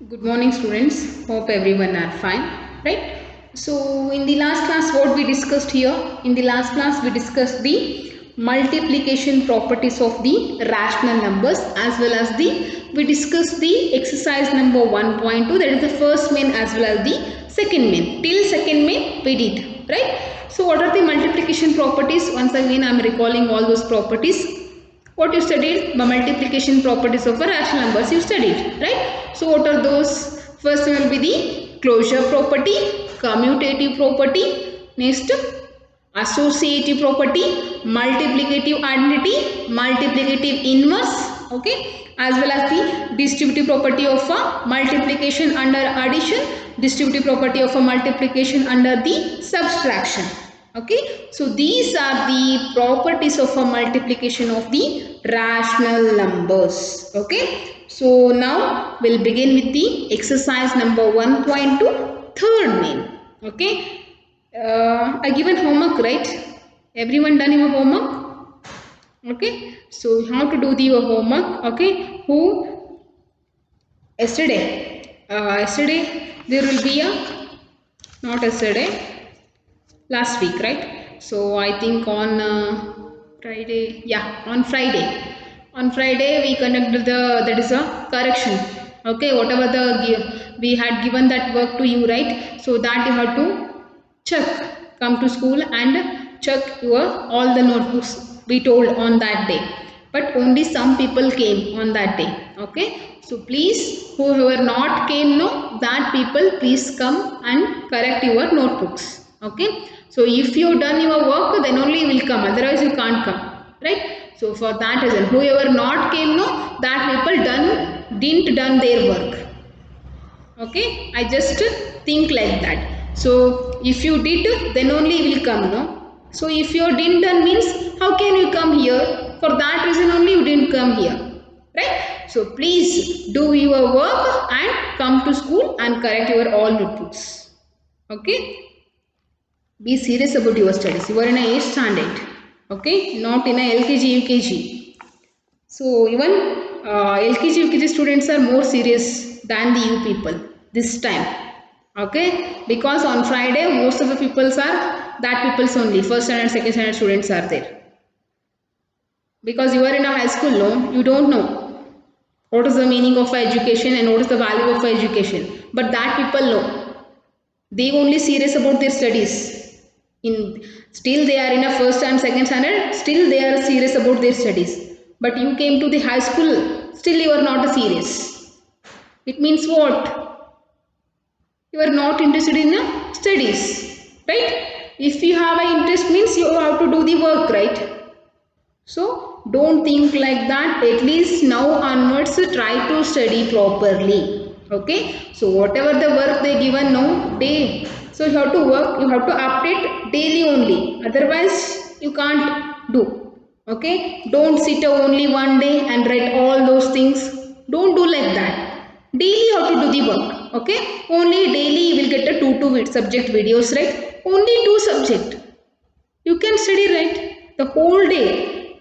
Good morning students. Hope everyone are fine, right? So in the last class what we discussed here? In the last class we discussed the multiplication properties of the rational numbers as well as we discussed the exercise number 1.2, that is the first main as well as the second main. Till second main we did, right? So what are the multiplication properties? Once again I am recalling all those properties. What you studied? The multiplication properties of a rational numbers you studied, right? So what are those? First one will be the closure property, commutative property, next associative property, multiplicative identity, multiplicative inverse, okay, as well as the distributive property of a multiplication under addition, distributive property of a multiplication under the subtraction. Okay, so these are the properties of a multiplication of the rational numbers. Okay, so now we'll begin with the exercise number 1.2, third main. Okay, I given homework, right? Everyone done your homework? Okay, so you have to do your homework. Okay, who yesterday there will be a, not yesterday, last week, right? So I think on Friday, yeah, on Friday we conducted the, that is a correction. Okay, whatever we had given that work to you, right? So that you have to check, come to school and check your all the notebooks we told on that day, but only some people came on that day. Okay, so please, whoever not came, no, that people please come and correct your notebooks. Okay, so if you done your work then only you will come, otherwise you can't come, right? So for that reason, whoever not came, no, that people didn't done their work. Okay, I just think like that. So if you did, then only will come, no? So if you didn't done means how can you come here? For that reason only you didn't come here, right? So please do your work and come to school and correct your all notebooks. Okay, be serious about your studies. You are in a 8th standard, okay, not in a LKG UKG. So even LKG UKG students are more serious than the U people this time. Okay, because on Friday most of the peoples are that peoples only, first standard second standard students are there. Because you are in a high school, no, you don't know what is the meaning of education and what is the value of education. But that people know. They only serious about their studies. In still they are in a first and second standard, still they are serious about their studies. But you came to the high school, still you are not serious. It means what? You are not interested in studies, right? If you have an interest means you have to do the work, right? So don't think like that. At least now onwards try to study properly. Okay, so whatever the work they given now day, so you have to work, you have to update daily only, otherwise you can't do. Okay, don't sit only one day and write all those things. Don't do like that. Daily you have to do the work. Okay, only daily you will get a 2 subject videos, right? Only 2 subject you can study, right? The whole day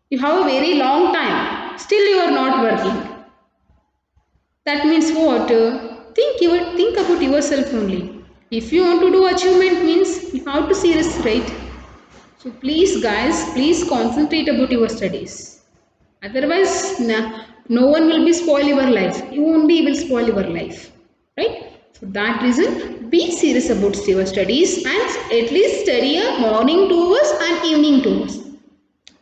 you have a very long time, still you are not working. That means what? Think about yourself only. If you want to do achievement means you have to serious, right? So please guys, please concentrate about your studies. Otherwise no one will be spoil your life. You only will spoil your life, right? For that reason, be serious about your studies and at least study a morning 2 hours and evening 2 hours.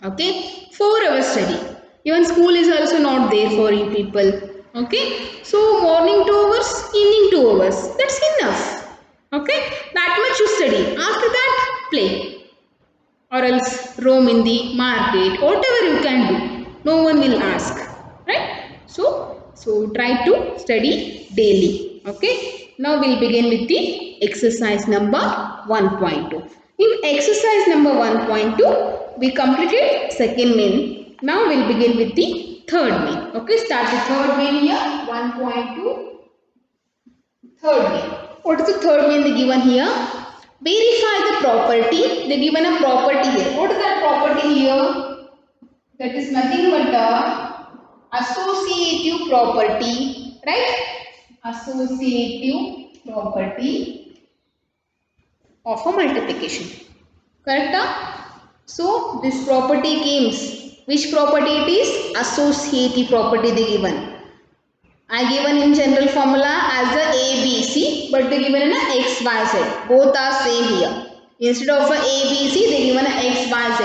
Okay, 4 hours study. Even school is also not there for you people. Okay, so morning 2 hours, evening 2 hours, that's enough. Okay, that much you study. After that play or else roam in the market, whatever you can do, no one will ask, right? So try to study daily. Okay, now we'll begin with the exercise number 1.2. In exercise number 1.2 we completed second main. Now we'll begin with the third main. Okay, start the third main here. 1.2 third main. What is the third main they given here? Verify the property. They given a property here. What is that property here? That is nothing but a associative property, right? associative property of a multiplication. Correct? So this property comes. Which property it is? Associative property they given. I given in general formula as the A, B, C, but they given in a X, Y, Z. Both are same here. Instead of a A, B, C, they given a X, Y, Z.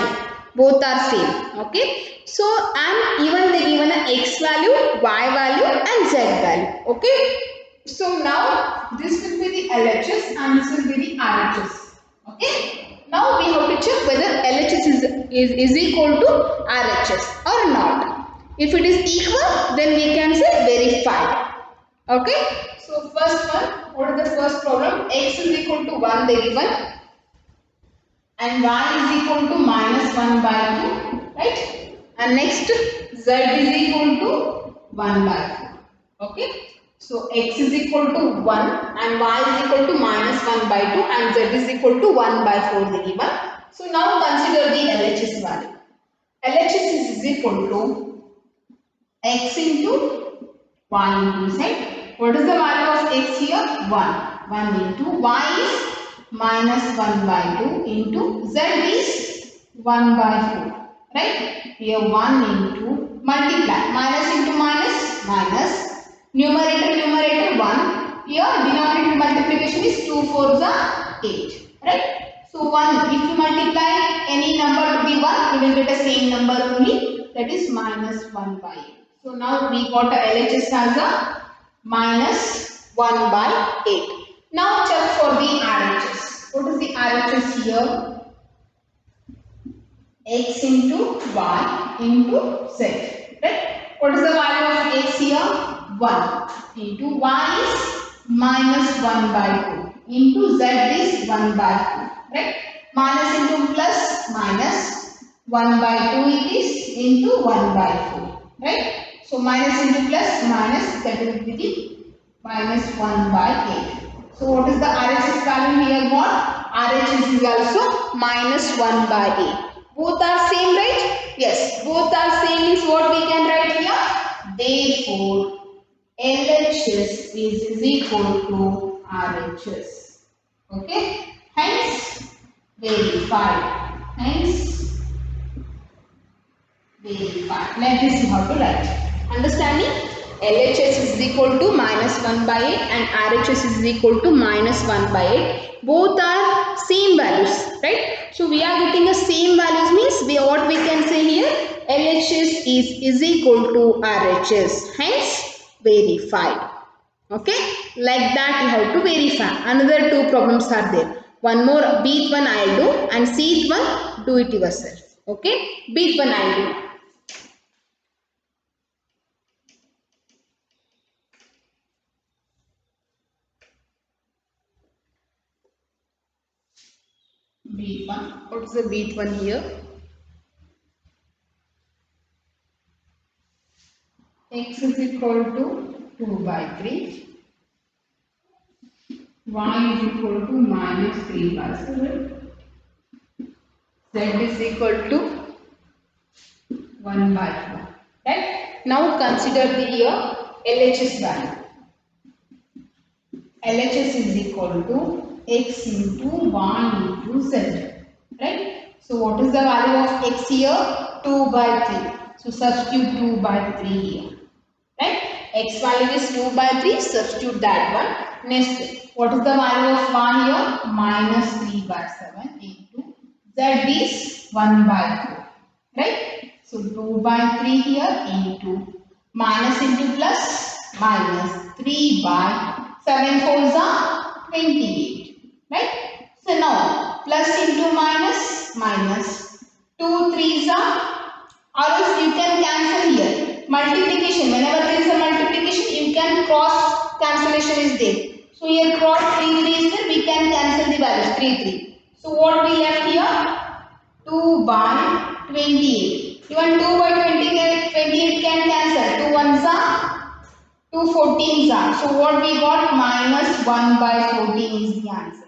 Both are same. Okay. So and even they given a X value, Y value, and Z value. Okay. So now this will be the LHS and this will be the RHS. Okay. Now we have to check whether LHS is equal to RHS or not. If it is equal, then we can say verified. Okay. So first one, what is the first problem? X is equal to 1 they given and y is equal to minus 1 by 2. Right. And next z is equal to 1 by 4. Okay. So x is equal to 1 and y is equal to minus 1 by 2 and z is equal to 1 by 4 they given. So now consider the LHS value. LHS is equal to x into y into z. What is the value of x here? 1. 1 into y is minus 1 by 2 into z is 1 by 4. Right? Here 1 into multiply. Minus into minus, minus. Numerator 1. Here denominator multiplication is 2 4s are 8. Right? So 1, if you multiply any number to the 1, you will get the same number only, that is minus 1 by 8. So now we got a LHS as a minus 1 by 8. Now check for the RHS. What is the RHS here? X into y into z. Right? What is the value of x here? 1 into y is minus 1 by 2 into z is 1 by 2. Right? Minus into plus minus 1 by 2 it is into 1 by 4. Right? So minus into plus minus, that will be the minus 1 by 8. So what is the RHS value here got? RHS is also minus 1 by 8. Both are same, right? Yes, both are same is what we can write here. Therefore, LHS is equal to RHS. Okay? Hence, verified. Hence, verified. Let us see how to write. Understanding? LHS is equal to minus 1 by 8 and RHS is equal to minus 1 by 8. Both are same values, right? So we are getting the same values means what we can say here, LHS is equal to RHS. Hence, verified. Okay? Like that you have to verify. Another two problems are there. One more, Bth one I will do and Cth one do it yourself. Okay? Bth one I will do. B1. What is the B1 here? X is equal to 2 by 3. Y is equal to minus 3 by 7. Z is equal to 1 by 4. Right? Now consider the here LHS value. LHS is equal to x into y into z. Right? So what is the value of x here? 2 by 3. So substitute 2 by 3 here. Right? X value is 2 by 3. Substitute that one. Next, what is the value of y here? Minus 3 by 7 into z is 1 by 4. Right? So 2 by 3 here into minus into plus minus 3 by 7 4s are 28. Right? So now plus into minus minus 2 3s are, or else you can cancel here. Multiplication, whenever there is a multiplication, you can cross cancellation is there. So here cross 3 3 is there, we can cancel the values 3 3. So what we left here? 2 by 28. Even 2 by 28 can cancel. 2 ones are 2 14s are. So what we got? Minus 1 by 14 is the answer.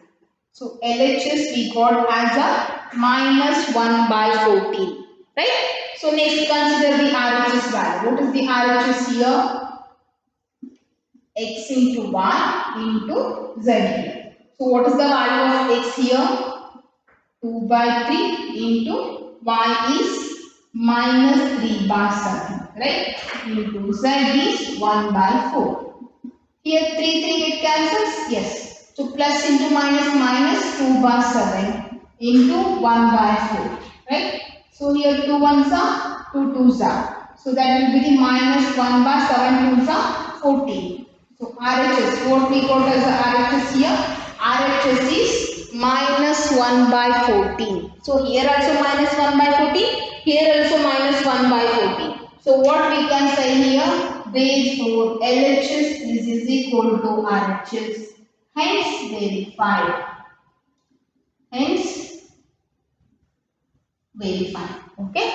So LHS we got as a minus 1 by 14. Right? So next consider the RHS value. What is the RHS here? x into y into z here. So what is the value of x here? 2 by 3 into y is minus 3 by 7, right? Into z is 1 by 4. Here 3 it cancels? Yes. So plus into minus minus 2 by 7 into 1 by 4, right? So here 2 ones are 2 twos are. So that will be the minus 1 by 7 twos are 14. So RHS, what we got as RHS here? RHS is minus 1 by 14. So here also minus 1 by 14. Here also minus 1 by 14. So what we can say here? Therefore, LHS is equal to RHS. Hence verified. Hence verified. Okay.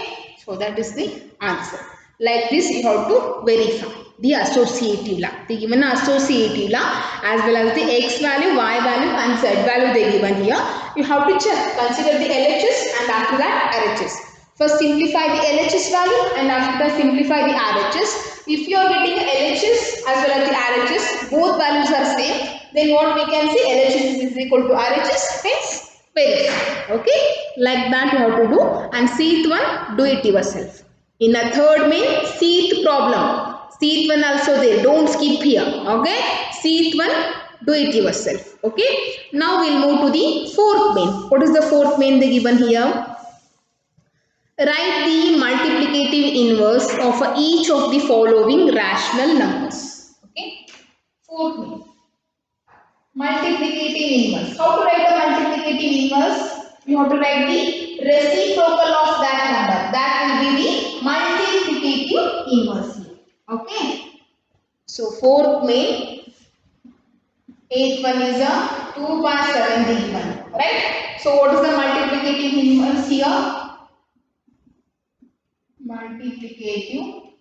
So that is the answer. Like this you have to verify the associative law. They given associative law as well as the x value, y value and z value they given here. You have to check. Consider the LHS and after that RHS. First simplify the LHS value and after that simplify the RHS. If you are getting LHS as well as the RHS, both values are same, then what we can say? LHS is equal to RHS, hence verify. Okay, like that you have to do. And seeth one, do it yourself. In a third main, seeth problem. Seeth one also there. Don't skip here. Okay, seeth one, do it yourself. Okay. Now we'll move to the fourth main. What is the fourth main they given here? Write the multiplicative inverse of each of the following rational numbers. Okay. Fourth main. Multiplicative inverse. How to write the multiplicative inverse? You have to write the reciprocal of that number. That will be the multiplicative inverse here. Okay. So fourth main, eighth one is a 2 by 7 given. Right? So what is the multiplicative inverse here? Multiplicative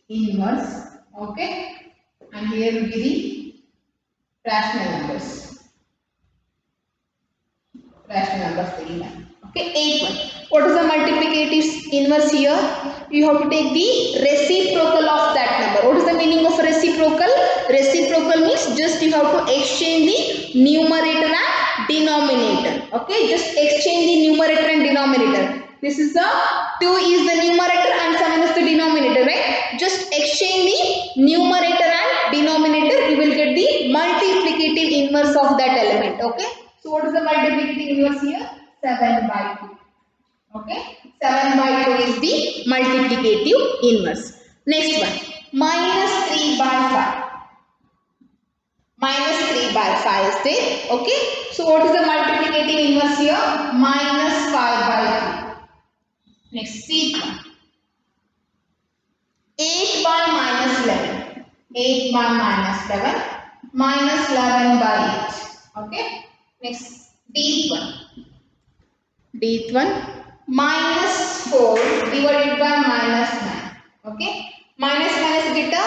inverse. Okay. And here will be the rational numbers. Rational numbers given. Okay, 8 one. What is the multiplicative inverse here? You have to take the reciprocal of that number. What is the meaning of reciprocal? Reciprocal means just you have to exchange the numerator and denominator. Okay, just exchange the numerator and denominator. This is the 2 is the numerator and 7 is the denominator, right? Just exchange the numerator and denominator. You will get the multiplicative inverse of that element. Okay. So what is the multiplicative inverse here? 7 by 2. Okay. 7 by 2 is the multiplicative inverse. Next one. Minus 3 by 5. Minus 3 by 5 is there. Okay. So what is the multiplicative inverse here? Minus 5 by 2. Next, C one. 8 by minus 11. 8 by minus 11. Minus 11 by 8. Okay. Next, D one. D one. Minus 4 divided by minus 9. Okay. Minus minus get a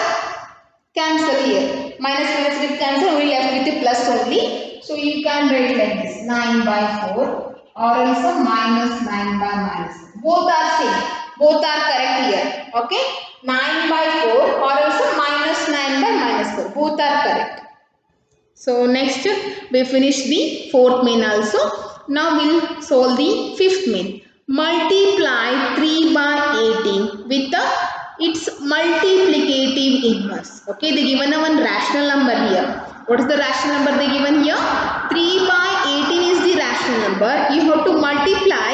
cancel here. Minus minus get cancel. We left with a plus only. So you can write like this. 9 by 4 or also minus 9 by minus 4. Both are same. Both are correct here. Okay. 9 by 4 or also minus 9 by minus 4. Both are correct. So next we finish the fourth main also. Now we'll solve the fifth main. Multiply 3 by 18 with its multiplicative inverse. Okay, they given a one rational number here. What is the rational number they given here? 3 by 18 is the rational number. You have to multiply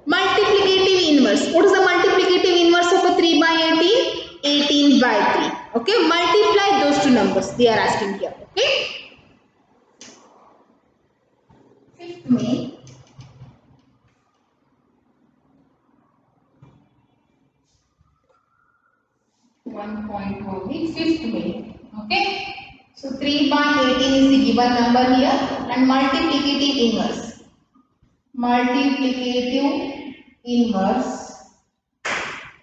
multiplicative inverse. What is the multiplicative inverse of a 3 by 18? 18 by 3. Okay, multiply those two numbers they are asking here. Okay. Fifth main. One point only. Fifth main. Okay. So 3 by 18 is the given number here and multiplicative inverse. Multiplicative inverse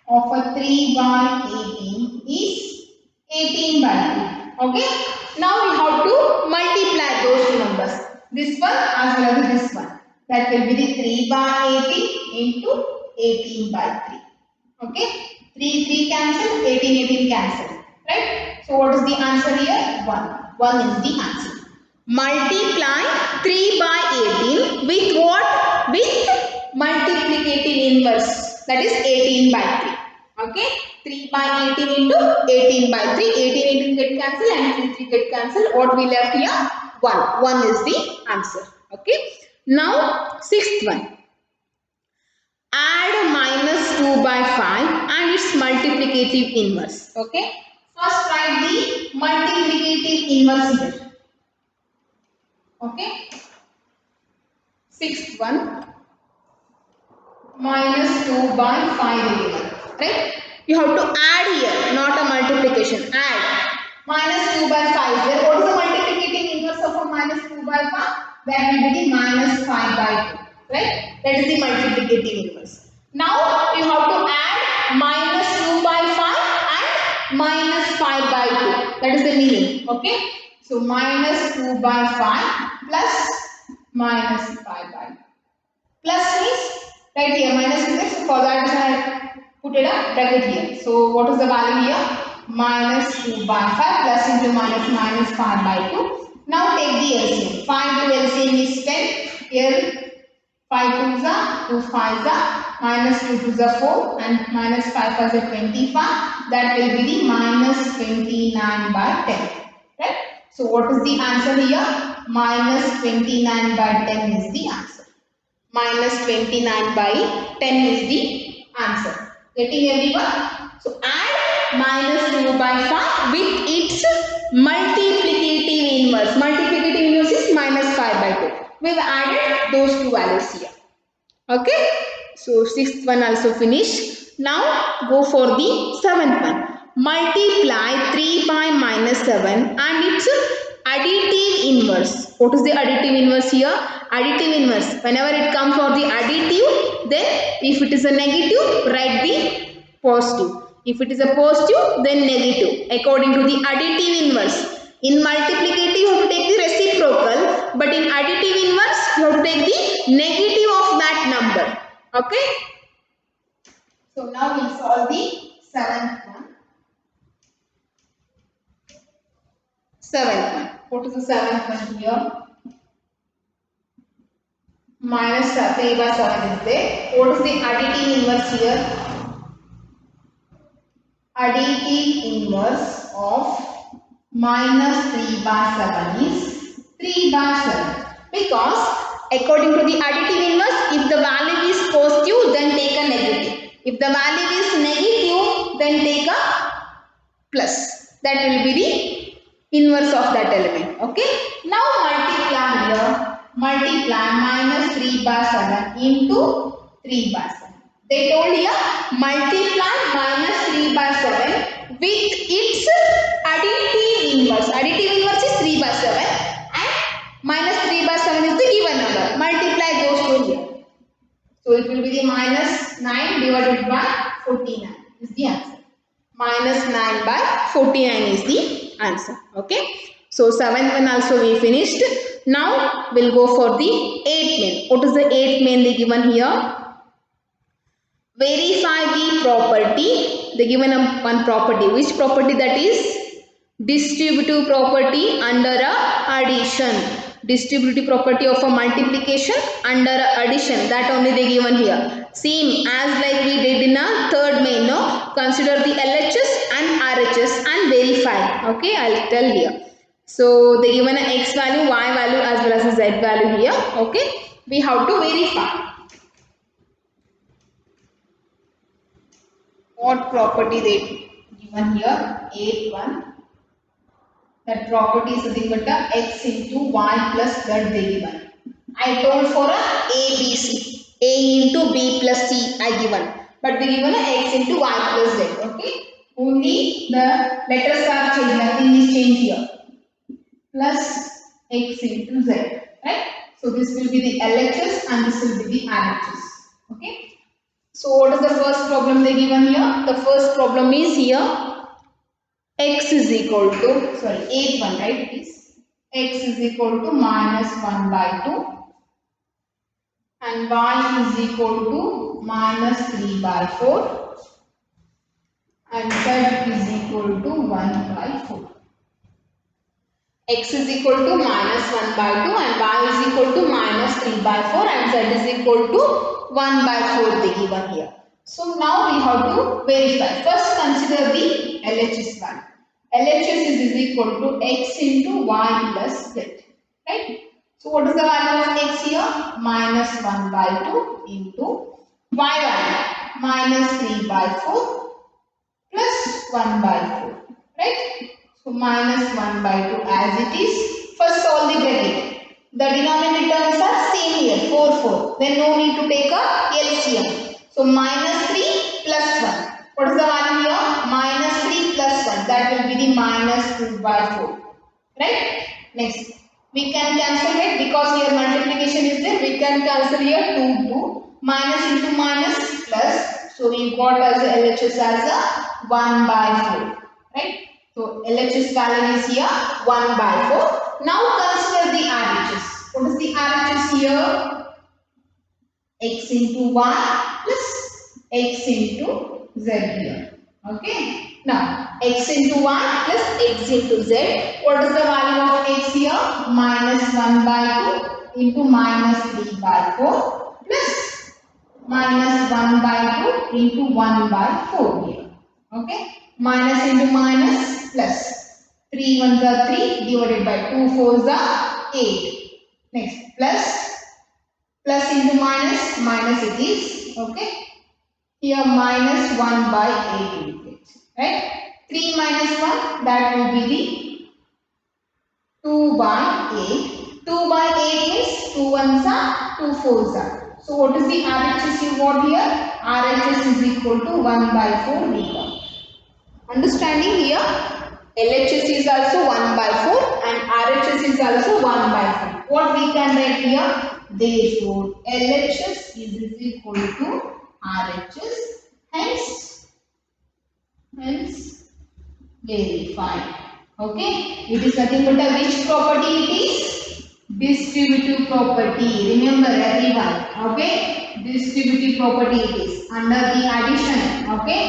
of a 3 by 18 is 18 by 3. Okay. Now we have to multiply those two numbers. This one as well as this one. That will be the 3 by 18 into 18 by 3. Okay. 3 cancel, 18 cancel. Right. So what is the answer here? 1. 1 is the answer. Multiply 3 by 18 with what? With multiplicative inverse, that is 18 by 3. Okay, 3 by 18 into 18 by 3. 18 get cancelled and 3 get cancelled. What we left here? 1. 1 is the answer. Okay. Now sixth one. Add minus 2 by 5 and its multiplicative inverse. Okay. First write the multiplicative inverse here. Okay. Sixth one. Minus 2 by 5 given. Right. You have to add here, not a multiplication. Add. Minus 2 by 5 here. What is the multiplicative inverse of a minus 2 by 5? That will be the minus 5 by 2. Right. That is the multiplicative inverse. Now you have to add minus 2 by 5 and minus 5 by 2. That is the meaning. Okay. So minus 2 by 5 plus minus 5 by 2. Plus means right here minus is there. So for that I put it a bracket here. So what is the value here? Minus 2 by 5 plus into minus minus 5 by 2. Now take the LCM. 5 to LCM is 10. Here 5 2s are 2 5s are minus 2 2s are 4 and minus 5 5s are 25. That will be the minus 29 by 10. Right? So what is the answer here? Minus 29 by 10 is the answer. Minus 29 by 10 is the answer. Getting everyone? So add minus 2 by 5 with its multiplicative inverse. Multiplicative inverse is minus 5 by 2. We have added those two values here. Okay. So sixth one also finished. Now go for the seventh one. Multiply 3 by minus 7 and its additive inverse. What is the additive inverse here? Additive inverse. Whenever it comes for the additive, then if it is a negative, write the positive. If it is a positive, then negative. According to the additive inverse. In multiplicative, you have to take the reciprocal, but in additive inverse, you have to take the negative of that number. Okay? So now we'll solve the seventh one. Seventh one. What is the seventh one here? Minus 3 by 7 is there. What is the additive inverse here? Additive inverse of minus 3 by 7 is 3 by 7. Because according to the additive inverse, if the value is positive, then take a negative. If the value is negative, then take a plus. That will be the inverse of that element. Okay. Now multiply here. Multiply minus 3 by 7 into 3 by 7. They told here multiply minus 3 by 7 with its additive inverse. Additive inverse is 3 by 7 and minus 3 by 7 is the given number. Multiply those two here. So it will be the minus 9 divided by 49 is the answer. Minus 9 by 49 is the answer. Okay. So 7th one also we finished. Now we'll go for the 8th main. What is the 8th main they given here? Verify the property. They given one property. Which property that is? Distributive property under a addition. Distributive property of a multiplication under a addition. That only they given here. Same as like we did in a third main. No? Consider the LHS and RHS and verify. Okay, I'll tell here. So they given an X value, Y value as well as a Z value here. Okay, we have to verify. What property they given here? 8 1. That property is nothing but a X into Y plus Z they given. I told for a ABC. A into B plus C I given. But they given a X into Y plus Z. Okay. Only the letters are changed. Nothing is changed here. Plus X into Z. Right. So this will be the LHS and this will be the RHS. Okay. So what is the first problem they given here? The first problem is here x is equal to, sorry, 8th one, right? Please. X is equal to minus 1 by 2 and y is equal to minus 3 by 4 and z is equal to 1 by 4. X is equal to minus 1 by 2 and y is equal to minus 3 by 4 and z is equal to 1 by 4 they given here. So now we have to verify. First consider the LHS value. LHS is equal to x into y plus z. Right? So what is the value of x here? Minus 1 by 2 into y value minus 3 by 4 plus 1 by 4. Right? So minus 1 by 2 as it is. First solve the bracket. The denominator terms are same here 4 4. Then no need to take a LCM. So minus 3 plus 1. What is the value here? Minus 3 plus 1. That will be the minus 2 by 4. Right? Next. We can cancel it because here multiplication is there. We can cancel here 2 2. Minus into minus plus. So we got as a LHS as a 1 by 4. Right? So LHS value is here 1 by 4. Now consider the RHS. What is the RHS here? X into y plus x into z here. Okay. Now x into y plus x into z. What is the value of x here? Minus 1 by 2 into minus 3 by 4 plus minus 1 by 2 into 1 by 4 here. Okay. Minus into minus plus 3 ones are 3 divided by 2 fours are 8. Next plus into minus minus it is. Okay. Here minus 1 by 8 will get. Right. 3 minus 1 that will be the 2 by 8. 2 by 8 means 2 ones are 2 fours are. So what is the RHS you got here? RHS is equal to 1 by 4 we got. Understanding here, LHS is also 1 by 4 and RHS is also 1 by 4. What we can write here? Therefore, LHS is equal to RHS. Hence verified. Okay. It is nothing but a which property it is? Distributive property. Remember everyone. Okay. Distributive property it is under the addition. Okay.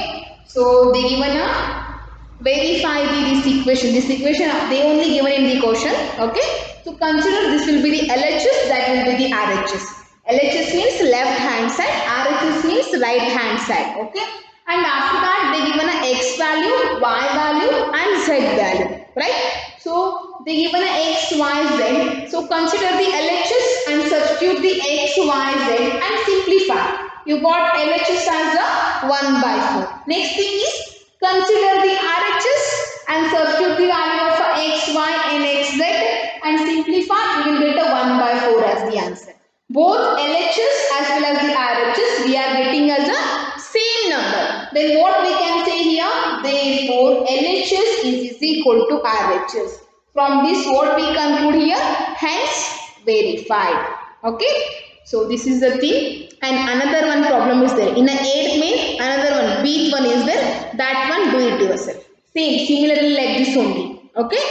So they given a verify this equation. This equation they only given in the question. Okay. So consider this will be the LHS, that will be the RHS. LHS means left hand side, RHS means right hand side. Okay. And after that they given a x value, y value and z value. Right. So they given a x, y, z. So consider the LHS and substitute the x, y, z and simplify. You got LHS as a 1 by 4. Next thing is consider the RHS and substitute the value of x, y and xz and simplify. You will get a 1 by 4 as the answer. Both LHS as well as the RHS we are getting as a same number. Then what we can say here? Therefore LHS is equal to RHS. From this what we conclude here? Hence verified. Okay. So this is the thing. And another one problem is there. In a 8th main, another one, bth one is there. That one do it yourself. Same, similarly like this only. Okay.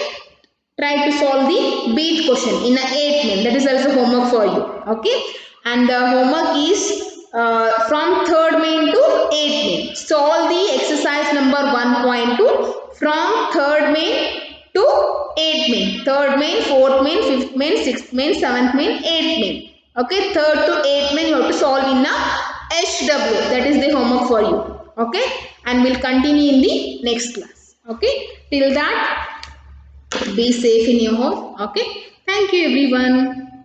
Try to solve the bth question in a 8th main. That is also homework for you. Okay. And the homework is from 3rd main to 8th main. Solve the exercise number 1.2 from 3rd main to 8th main. 3rd main, 4th main, 5th main, 6th main, 7th main, 8th main. Okay, 3rd to 8th main you have to solve in a HW. That is the homework for you. Okay, and we'll continue in the next class. Okay, till that be safe in your home. Okay, thank you everyone.